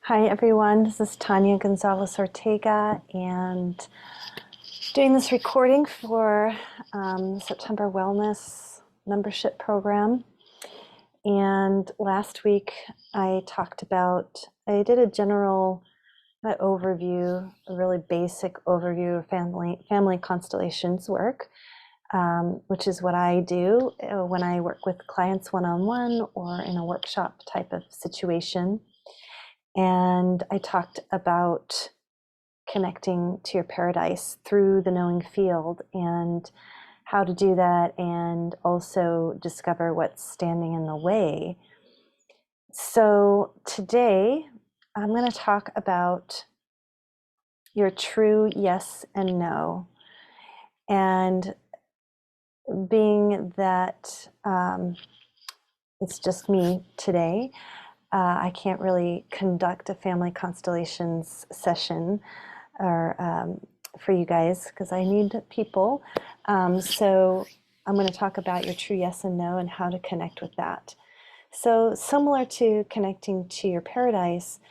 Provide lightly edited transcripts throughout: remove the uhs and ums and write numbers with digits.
Hi everyone, this is Tania Gonzalez Ortega and doing this recording for the September Wellness membership program. And last week I did a general overview, a really basic overview of family constellations work, which is what I do when I work with clients one-on-one or in a workshop type of situation. And I talked about connecting to your paradise through the knowing field and how to do that, and also discover what's standing in the way. So today I'm going to talk about your true yes and no. And being that it's just me today, I can't really conduct a family constellations session or for you guys because I need people. So I'm going to talk about your true yes and no and how to connect with that. So similar to connecting to your paradise,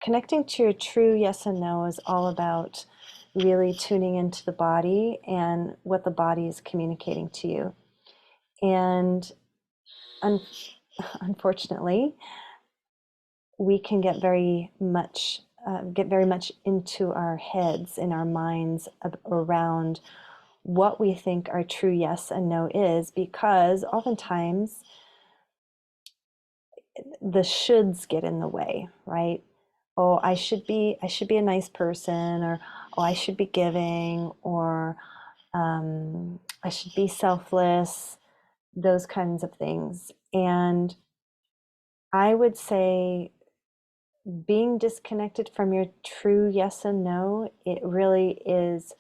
connecting to your true yes and no is all about really tuning into the body and what the body is communicating to you. And unfortunately, we can get very much into our heads, in our minds, around what we think our true yes and no is, because oftentimes the shoulds get in the way, right? Oh, I should be a nice person, or oh, I should be giving, or I should be selfless, those kinds of things. And I would say being disconnected from your true yes and no, it really is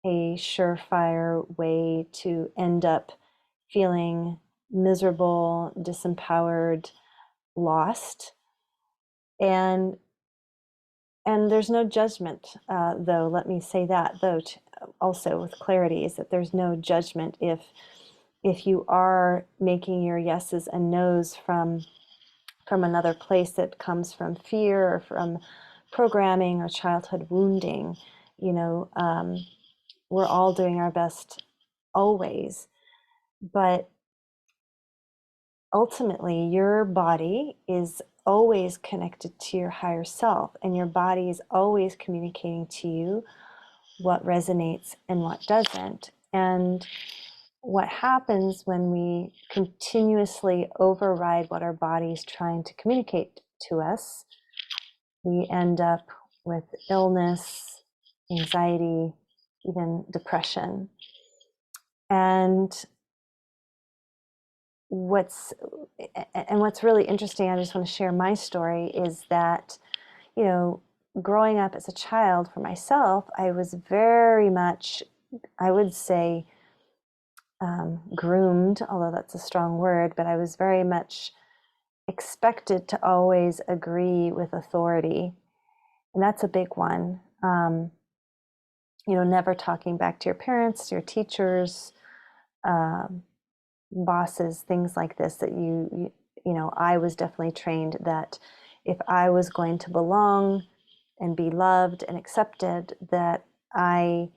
a surefire way to end up feeling miserable, disempowered, lost. And there's no judgment, though. Let me say that, though, also with clarity, is that there's no judgment if you are making your yeses and nos from another place that comes from fear or from programming or childhood wounding. We're all doing our best always, but ultimately your body is always connected to your higher self, and your body is always communicating to you what resonates and what doesn't. And what happens when we continuously override what our body is trying to communicate to us, we end up with illness, anxiety, even depression. And what's really interesting, I just want to share my story, is that, growing up as a child for myself, I was very much, I would say, groomed, although that's a strong word, but I was very much expected to always agree with authority. And that's a big one. Never talking back to your parents, your teachers, bosses, things like this, that I was definitely trained that if I was going to belong and be loved and accepted, that I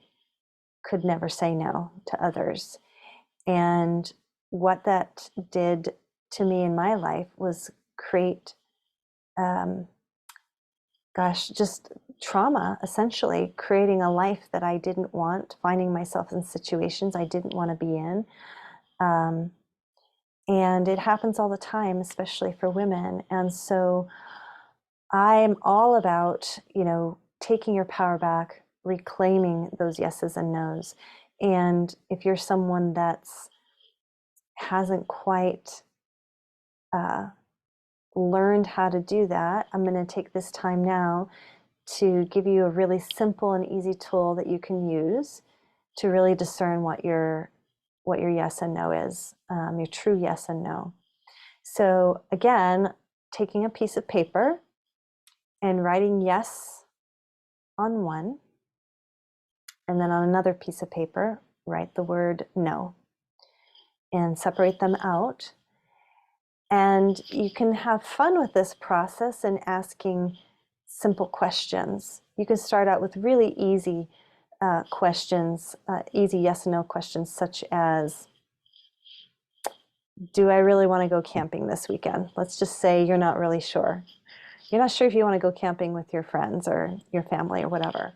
could never say no to others. And what that did to me in my life was create, just trauma, essentially, creating a life that I didn't want, finding myself in situations I didn't want to be in. And it happens all the time, especially for women. And so I'm all about, taking your power back, reclaiming those yeses and nos. And if you're someone that's hasn't quite learned how to do that, I'm going to take this time now to give you a really simple and easy tool that you can use to really discern what your yes and no is, your true yes and no. So again, taking a piece of paper and writing yes on one, and then on another piece of paper, write the word no, and separate them out. And you can have fun with this process and asking simple questions. You can start out with really easy questions, easy yes and no questions, such as, do I really want to go camping this weekend? Let's just say you're not really sure. You're not sure if you want to go camping with your friends or your family or whatever.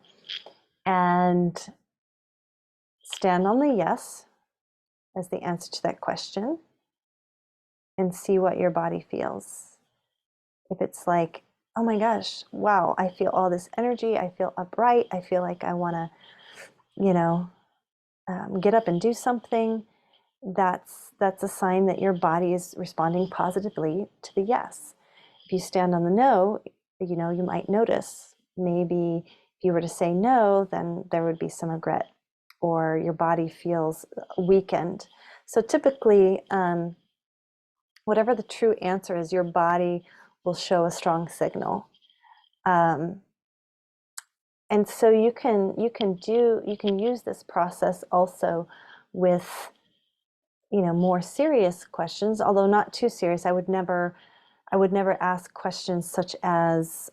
And stand on the yes as the answer to that question and see what your body feels. If it's like, oh my gosh, wow, I feel all this energy, I feel upright, I feel like I want to, get up and do something, that's a sign that your body is responding positively to the yes. If you stand on the no, you might notice maybe if you were to say no, then there would be some regret or your body feels weakened. So typically, whatever the true answer is, your body will show a strong signal. And so you can use this process also with more serious questions, although not too serious. I would never ask questions such as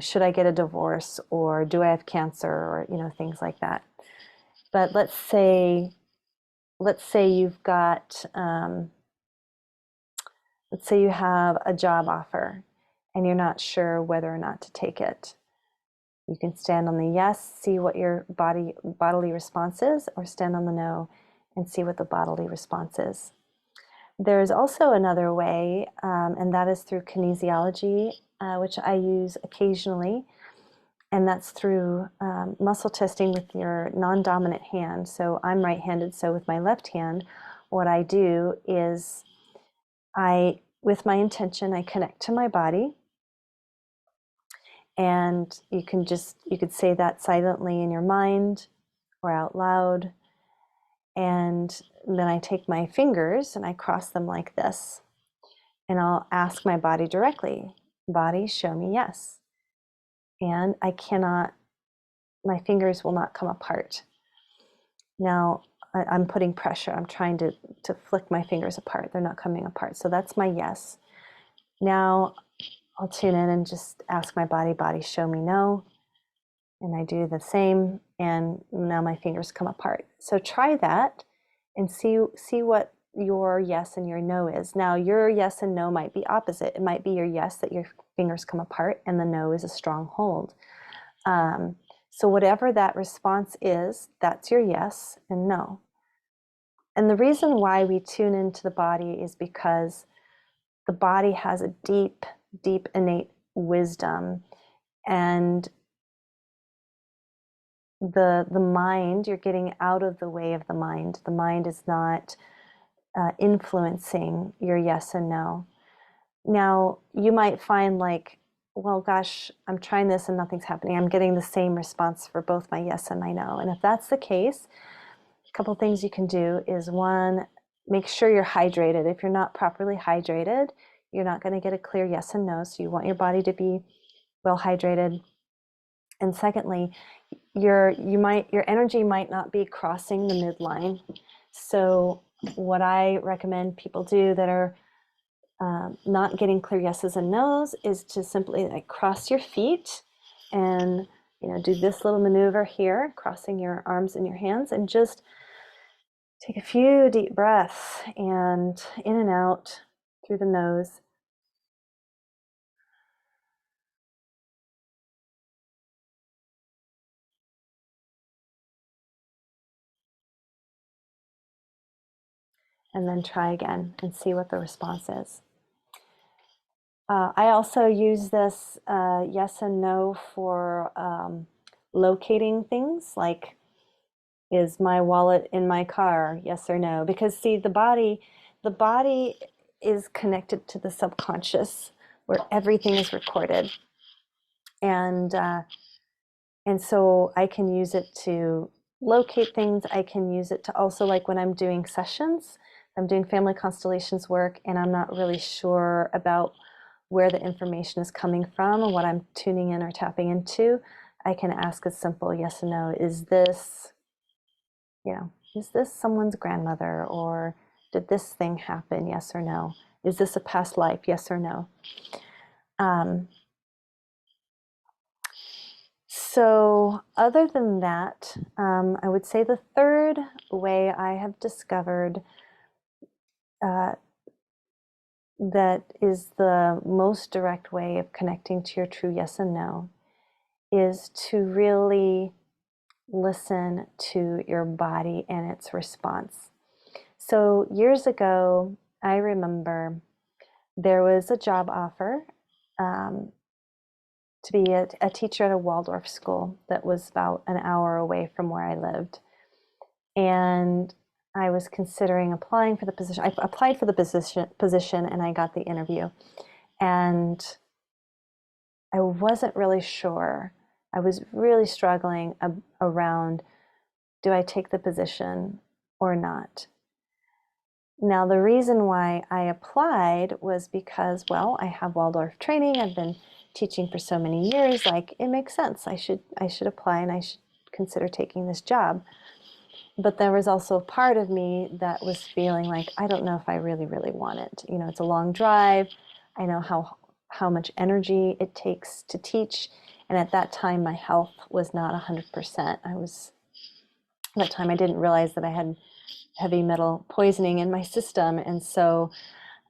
should I get a divorce, or do I have cancer, or things like that. But let's say you've got let's say you have a job offer and you're not sure whether or not to take it. You can stand on the yes, see what your bodily response is, or stand on the no and see what the bodily response is. There's also another way, and that is through kinesiology, which I use occasionally, and that's through muscle testing with your non-dominant hand. So I'm right-handed, so with my left hand, what I do is with my intention, I connect to my body. And you could say that silently in your mind or out loud. And then I take my fingers and I cross them like this. And I'll ask my body directly, body, show me yes. And my fingers will not come apart. Now, I'm putting pressure. I'm trying to flick my fingers apart. They're not coming apart. So that's my yes. Now, I'll tune in and just ask my body, show me no. And I do the same, and now my fingers come apart. So try that and see what your yes and your no is. Now, your yes and no might be opposite. It might be your yes that your fingers come apart, and the no is a strong hold. So whatever that response is, that's your yes and no. And the reason why we tune into the body is because the body has a deep, deep innate wisdom, and the mind, you're getting out of the way of the mind. The mind is not influencing your yes and no. Now, you might find like, well, gosh, I'm trying this and nothing's happening. I'm getting the same response for both my yes and my no. And if that's the case, a couple things you can do is, one, make sure you're hydrated. If you're not properly hydrated, you're not going to get a clear yes and no. So you want your body to be well hydrated. And secondly, your energy might not be crossing the midline. So what I recommend people do that are not getting clear yeses and nos is to simply like cross your feet and do this little maneuver here, crossing your arms and your hands, and just take a few deep breaths and in and out through the nose. And then try again and see what the response is. I also use this yes and no for locating things, like, is my wallet in my car, yes or no? Because see, the body is connected to the subconscious, where everything is recorded, and so I can use it to locate things. I can use it to also, like when I'm doing sessions, I'm doing family constellations work, and I'm not really sure about where the information is coming from and what I'm tuning in or tapping into, I can ask a simple yes and no. Is this someone's grandmother, or Did this thing happen? Yes or no? Is this a past life? Yes or no? So other than that, I would say the third way I have discovered that is the most direct way of connecting to your true yes and no is to really listen to your body and its response. So years ago, I remember there was a job offer to be a teacher at a Waldorf school that was about an hour away from where I lived. And I was considering applying for the position. I applied for the position and I got the interview. And I wasn't really sure. I was really struggling around, do I take the position or not? Now, the reason why I applied was because, well, I have Waldorf training. I've been teaching for so many years. Like, it makes sense. I should apply and I should consider taking this job. But there was also a part of me that was feeling like, I don't know if I really, really want it. You know, it's a long drive. I know how much energy it takes to teach. And at that time, my health was not 100%. At that time, I didn't realize that I had heavy metal poisoning in my system. And so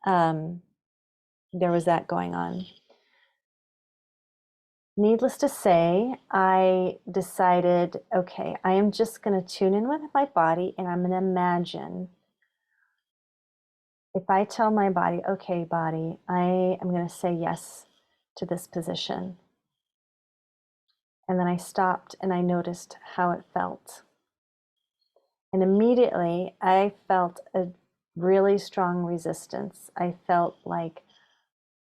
there was that going on. Needless to say, I decided, okay, I am just going to tune in with my body and I'm going to imagine if I tell my body, okay, body, I am going to say yes to this position. And then I stopped and I noticed how it felt. And immediately I felt a really strong resistance. I felt like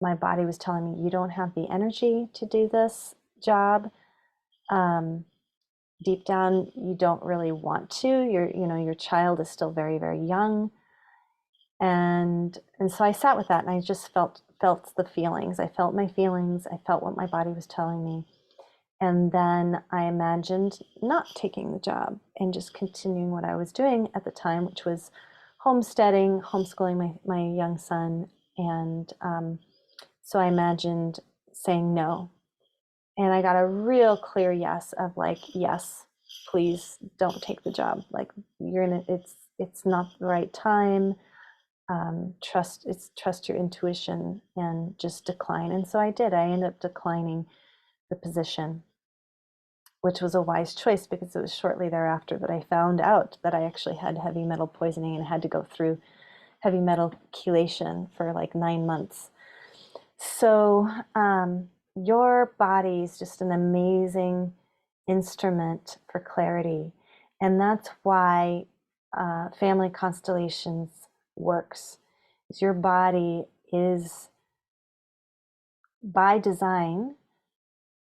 my body was telling me, you don't have the energy to do this job. Deep down, you don't really want to. Your child is still very, very young. And so I sat with that and I just felt the feelings. I felt my feelings. I felt what my body was telling me. And then I imagined not taking the job and just continuing what I was doing at the time, which was homesteading, homeschooling my young son. And so I imagined saying no. And I got a real clear yes of like, yes, please don't take the job. Like it's not the right time. Trust your intuition and just decline. And so I did. I ended up declining the position, which was a wise choice because it was shortly thereafter that I found out that I actually had heavy metal poisoning and had to go through heavy metal chelation for like 9 months. So your body is just an amazing instrument for clarity. And that's why family constellations works. Is your body is by design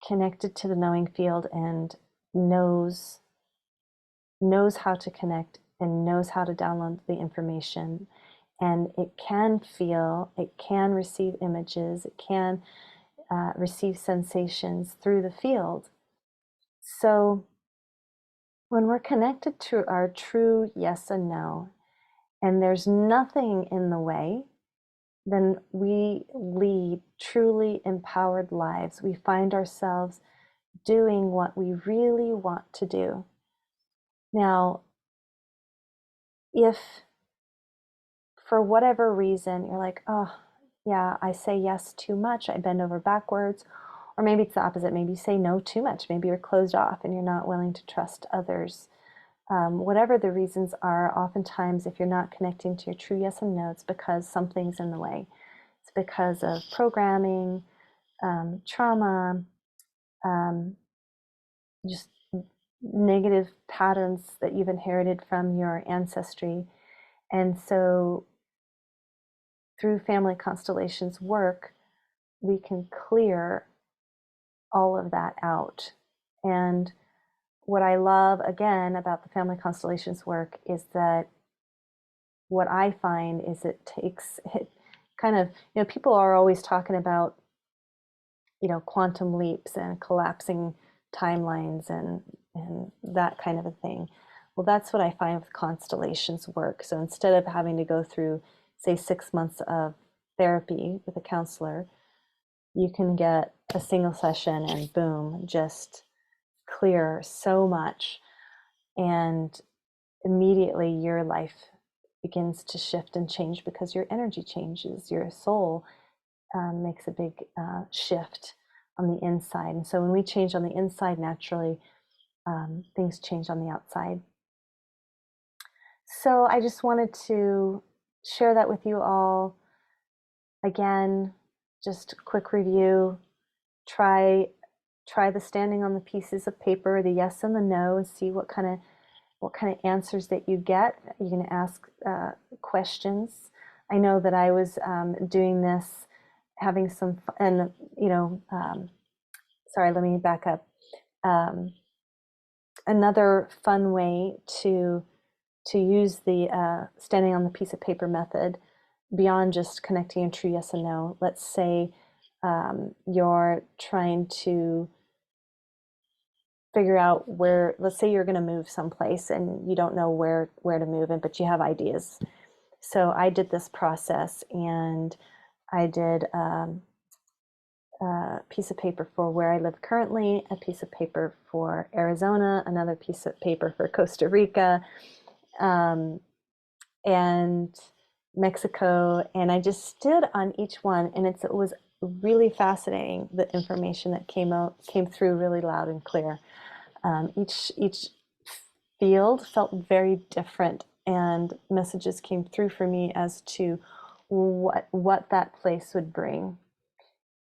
connected to the knowing field and knows how to connect and knows how to download the information. And it can feel, it can receive images, it can receive sensations through the field. So when we're connected to our true yes and no, and there's nothing in the way, then we lead truly empowered lives. We find ourselves doing what we really want to do. Now, if for whatever reason you're like, oh, yeah, I say yes too much, I bend over backwards, or maybe it's the opposite. Maybe you say no too much. Maybe you're closed off and you're not willing to trust others. Whatever the reasons are, oftentimes if you're not connecting to your true yes and no, it's because something's in the way. It's because of programming, trauma, just negative patterns that you've inherited from your ancestry. And so through family constellations work, we can clear all of that out. And what I love again about the family constellations work is that what I find is it kind of, people are always talking about, quantum leaps and collapsing timelines and that kind of a thing. Well, that's what I find with constellations work. So instead of having to go through, say, 6 months of therapy with a counselor, you can get a single session and boom, just clear so much. And immediately your life begins to shift and change because your energy changes. Your soul makes a big shift on the inside. And so when we change on the inside, naturally, things change on the outside. So I just wanted to share that with you all. Again, just a quick review. Try the standing on the pieces of paper, the yes and the no, and see what kind of answers that you get. You can ask questions. I know that I was doing this, having some fun, and sorry, let me back up. Another fun way to use the standing on the piece of paper method, beyond just connecting a true yes and no. Let's say you're trying to figure out where, let's say you're going to move someplace and you don't know where to move in, but you have ideas. So I did this process, and I did a piece of paper for where I live currently, a piece of paper for Arizona, another piece of paper for Costa Rica, and Mexico, and I just stood on each one, and it was really fascinating, the information that came through really loud and clear. Each field felt very different, and messages came through for me as to what that place would bring.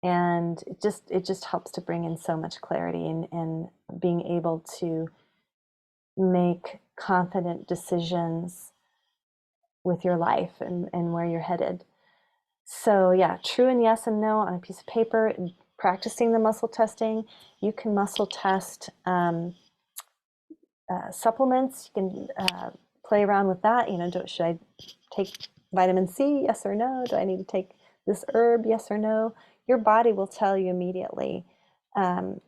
And it just helps to bring in so much clarity, and being able to make confident decisions with your life and where you're headed. So yeah, true and yes and no on a piece of paper, and practicing the muscle testing. You can muscle test supplements. You can play around with that. Should I take vitamin C? Yes or no? Do I need to take this herb? Yes or no? Your body will tell you immediately. And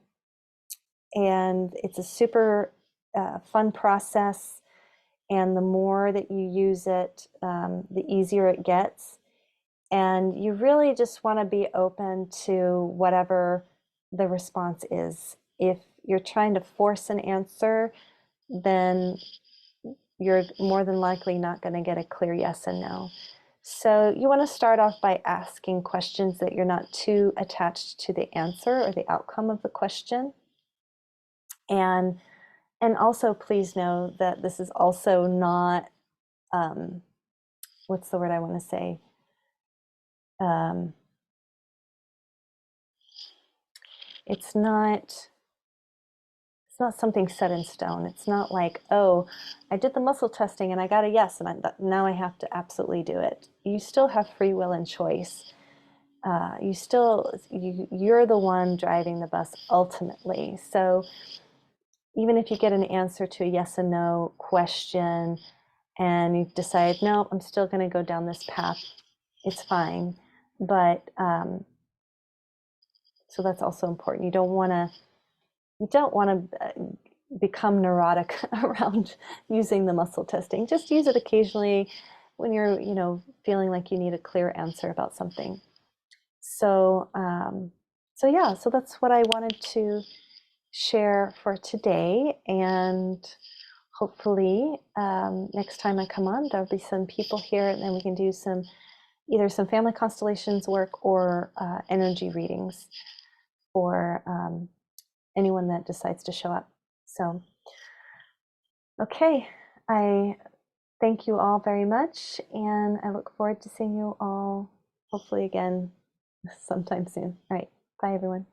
it's a super fun process. And the more that you use it, the easier it gets. And you really just want to be open to whatever the response is. If you're trying to force an answer, then you're more than likely not going to get a clear yes and no. So you want to start off by asking questions that you're not too attached to the answer or the outcome of the question. And also, please know that this is also not, what's the word I want to say? It's not something set in stone. It's not like, oh, I did the muscle testing and I got a yes, and now I have to absolutely do it. You still have free will and choice. You're the one driving the bus ultimately. So even if you get an answer to a yes and no question, and you decide, no, I'm still going to go down this path, it's fine. But so that's also important. You don't want to become neurotic around using the muscle testing. Just use it occasionally when you're, feeling like you need a clear answer about something. So, so that's what I wanted to share for today. And hopefully next time I come on, there'll be some people here, and then we can do either some family constellations work or energy readings for anyone that decides to show up. So, okay, I thank you all very much, and I look forward to seeing you all hopefully again sometime soon. All right, bye everyone.